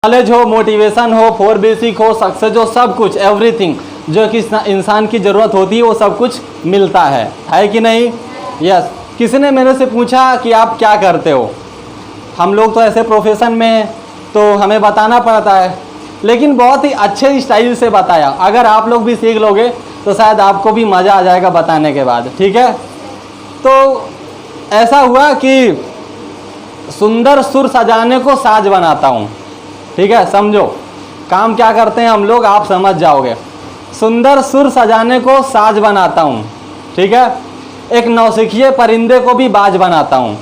Knowledge हो, motivation हो, 4 basic हो, सक्सेस हो, सब कुछ एवरीथिंग जो कि इंसान की ज़रूरत होती है वो सब कुछ मिलता है कि नहीं? यस। किसी ने मेरे से पूछा कि आप क्या करते हो। हम लोग तो ऐसे प्रोफेशन में हैं तो हमें बताना पड़ता है, लेकिन बहुत ही अच्छे स्टाइल से बताया। अगर आप लोग भी सीख लोगे तो शायद आपको भी मज़ा आ जाएगा बताने के बाद। ठीक है, तो ऐसा हुआ कि सुंदर सुर सजाने को साज बनाता हूँ। ठीक है, समझो काम क्या करते हैं हम लोग, आप समझ जाओगे। सुंदर सुर सजाने को साज बनाता हूँ। ठीक है, एक नौसिखिए परिंदे को भी बाज बनाता हूँ।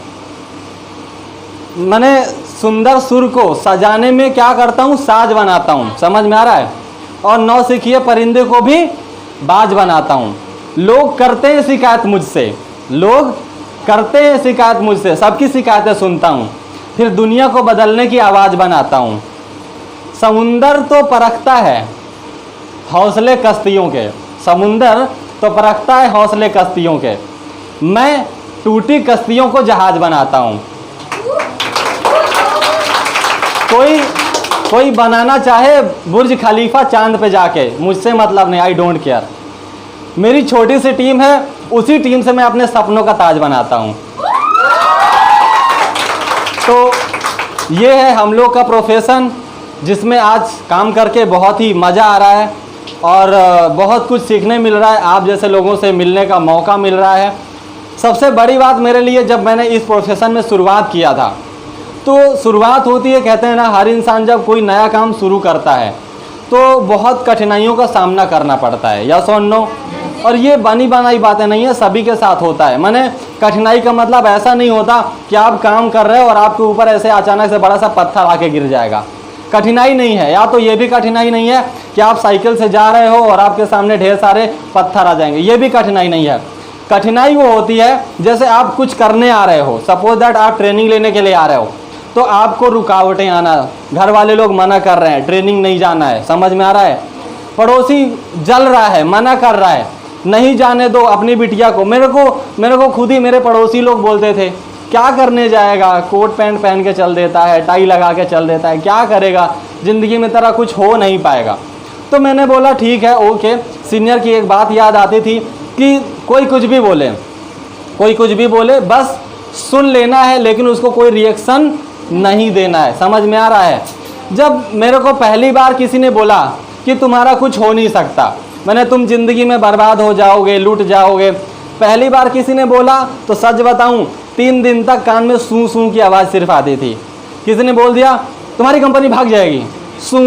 मैंने सुंदर सुर को सजाने में क्या करता हूँ, साज बनाता हूँ। समझ में आ रहा है? और नौसिखिए परिंदे को भी बाज बनाता हूँ। लोग करते हैं शिकायत मुझसे, लोग करते हैं शिकायत मुझसे, सबकी शिकायतें सुनता हूँ, फिर दुनिया को बदलने की आवाज़ बनाता हूँ। समुंदर तो परखता है हौसले कश्तियों के, समुंदर तो परखता है हौसले कश्तियों के, मैं टूटी कश्तियों को जहाज बनाता हूँ। कोई बनाना चाहे बुर्ज खलीफा चांद पे जाके, मुझसे मतलब नहीं, आई डोंट केयर। मेरी छोटी सी टीम है, उसी टीम से मैं अपने सपनों का ताज बनाता हूँ। तो ये है हम लोग का प्रोफेशन, जिसमें आज काम करके बहुत ही मज़ा आ रहा है और बहुत कुछ सीखने मिल रहा है। आप जैसे लोगों से मिलने का मौका मिल रहा है। सबसे बड़ी बात मेरे लिए, जब मैंने इस प्रोफेशन में शुरुआत किया था, तो शुरुआत होती है, कहते हैं ना, हर इंसान जब कोई नया काम शुरू करता है तो बहुत कठिनाइयों का सामना करना पड़ता है। यस और नो? और ये बनी बनाई बातें नहीं है, सभी के साथ होता है। मैंने कठिनाई का मतलब ऐसा नहीं होता कि आप काम कर रहे हो और आपके ऊपर ऐसे अचानक से बड़ा सा पत्थर आके गिर जाएगा, कठिनाई नहीं है। या तो ये भी कठिनाई नहीं है कि आप साइकिल से जा रहे हो और आपके सामने ढेर सारे पत्थर आ जाएंगे, ये भी कठिनाई नहीं है। कठिनाई वो होती है जैसे आप कुछ करने आ रहे हो, सपोज दैट आप ट्रेनिंग लेने के लिए आ रहे हो, तो आपको रुकावटें आना, घर वाले लोग मना कर रहे हैं, ट्रेनिंग नहीं जाना है। समझ में आ रहा है? पड़ोसी जल रहा है, मना कर रहा है, नहीं जाने दो अपनी बिटिया को। मेरे को खुद ही मेरे पड़ोसी लोग बोलते थे, क्या करने जाएगा, कोट पैंट पहन के चल देता है, टाई लगा के चल देता है, क्या करेगा ज़िंदगी में, तेरा कुछ हो नहीं पाएगा। तो मैंने बोला ठीक है, ओके। सीनियर की एक बात याद आती थी कि कोई कुछ भी बोले, बस सुन लेना है, लेकिन उसको कोई रिएक्शन नहीं देना है। समझ में आ रहा है? जब मेरे को पहली बार किसी ने बोला कि तुम्हारा कुछ हो नहीं सकता, मैंने तुम ज़िंदगी में बर्बाद हो जाओगे, लूट जाओगे, पहली बार किसी ने बोला तो सच बताऊं 3 दिन तक कान में सूं सूं की आवाज़ सिर्फ आती थी। किसी ने बोल दिया तुम्हारी कंपनी भाग जाएगी, सूं,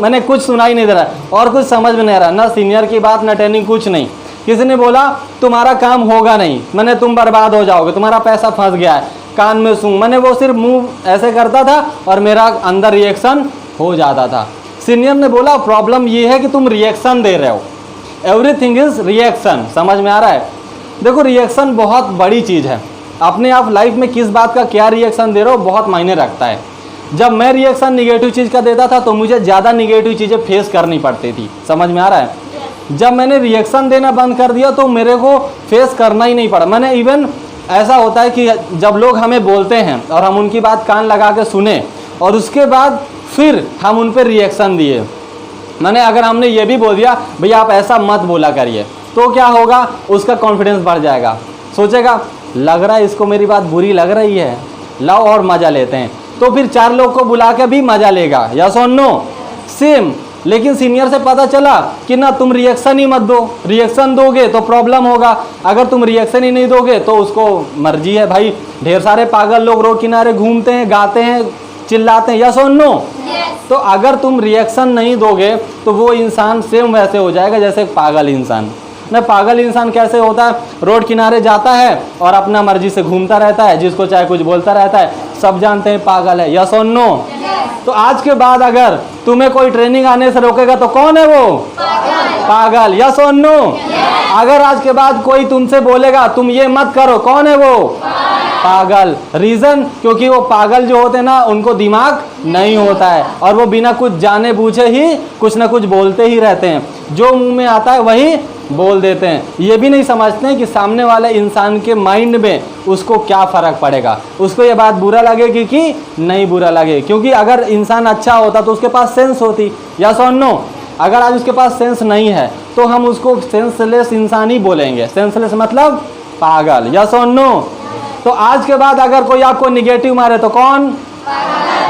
मैंने कुछ सुनाई नहीं दे रहा और कुछ समझ में नहीं आ रहा, ना सीनियर की बात ना ट्रेनिंग, कुछ नहीं। किसी ने बोला तुम्हारा काम होगा नहीं, मैंने तुम बर्बाद हो जाओगे, तुम्हारा पैसा फंस गया है, कान में सूं, मैंने वो सिर्फ मुंह ऐसे करता था और मेरा अंदर रिएक्शन हो जाता था। सीनियर ने बोला प्रॉब्लम ये है कि तुम रिएक्शन दे रहे हो, एवरीथिंग इज रिएक्शन। समझ में आ रहा है? देखो रिएक्शन बहुत बड़ी चीज़ है, अपने आप लाइफ में किस बात का क्या रिएक्शन दे रहे हो बहुत मायने रखता है। जब मैं रिएक्शन निगेटिव चीज़ का देता था तो मुझे ज़्यादा निगेटिव चीज़ें फेस करनी पड़ती थी। समझ में आ रहा है? जब मैंने रिएक्शन देना बंद कर दिया तो मेरे को फेस करना ही नहीं पड़ा। मैंने इवन ऐसा होता है कि जब लोग हमें बोलते हैं और हम उनकी बात कान लगा के सुने और उसके बाद फिर हम उन पर रिएक्शन दिए, मैंने अगर हमने ये भी बोल दिया भैया आप ऐसा मत बोला करिए, तो क्या होगा, उसका कॉन्फिडेंस बढ़ जाएगा, सोचेगा लग रहा है इसको मेरी बात बुरी लग रही है, लाओ और मज़ा लेते हैं, तो फिर 4 लोग को बुला के भी मज़ा लेगा। यस और नो? सेम। लेकिन सीनियर से पता चला कि ना तुम रिएक्शन ही मत दो, रिएक्शन दोगे तो प्रॉब्लम होगा, अगर तुम रिएक्शन ही नहीं दोगे तो उसको मर्जी है भाई। ढेर सारे पागल लोग रोड किनारे घूमते हैं, गाते हैं, चिल्लाते हैं। यस और नो? तो अगर तुम रिएक्शन नहीं दोगे तो वो इंसान सेम वैसे हो जाएगा जैसे एक पागल इंसान। ना पागल इंसान कैसे होता है, रोड किनारे जाता है और अपना मर्जी से घूमता रहता है, जिसको चाहे कुछ बोलता रहता है, सब जानते हैं पागल है। यस और नो? तो आज के बाद अगर तुम्हें कोई ट्रेनिंग आने से रोकेगा तो कौन है वो? पागल। यस और नो? अगर आज के बाद कोई तुमसे बोलेगा तुम ये मत करो, कौन है वो? पागल। रीज़न, क्योंकि वो पागल जो होते हैं ना उनको दिमाग नहीं होता है और वो बिना कुछ जाने बूझे ही कुछ ना कुछ बोलते ही रहते हैं, जो मुंह में आता है वही बोल देते हैं, ये भी नहीं समझते हैं कि सामने वाले इंसान के माइंड में उसको क्या फ़र्क पड़ेगा, उसको ये बात बुरा लगेगी कि नहीं बुरा लगे। क्योंकि अगर इंसान अच्छा होता तो उसके पास सेंस होती, या सो नो। अगर आज उसके पास सेंस नहीं है तो हम उसको सेंसलेस इंसान ही बोलेंगे। सेंसलेस मतलब पागल, या सो नो। तो आज के बाद अगर कोई आपको निगेटिव मारे तो कौन?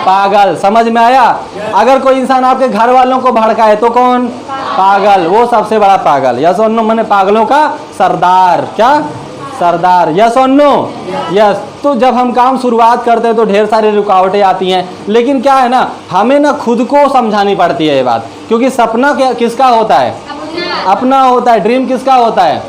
पागल। समझ में आया? अगर कोई इंसान आपके घर वालों को भड़काए तो कौन? पागल। वो सबसे बड़ा पागल। यस और नो, मैंने पागलों का सरदार। क्या? सरदार। यस और नो? यस। तो जब हम काम शुरुआत करते हैं तो ढेर सारी रुकावटें आती हैं, लेकिन क्या है ना, हमें ना खुद को समझानी पड़ती है ये बात। क्योंकि सपना किसका होता है? अपना होता है। ड्रीम किसका होता है?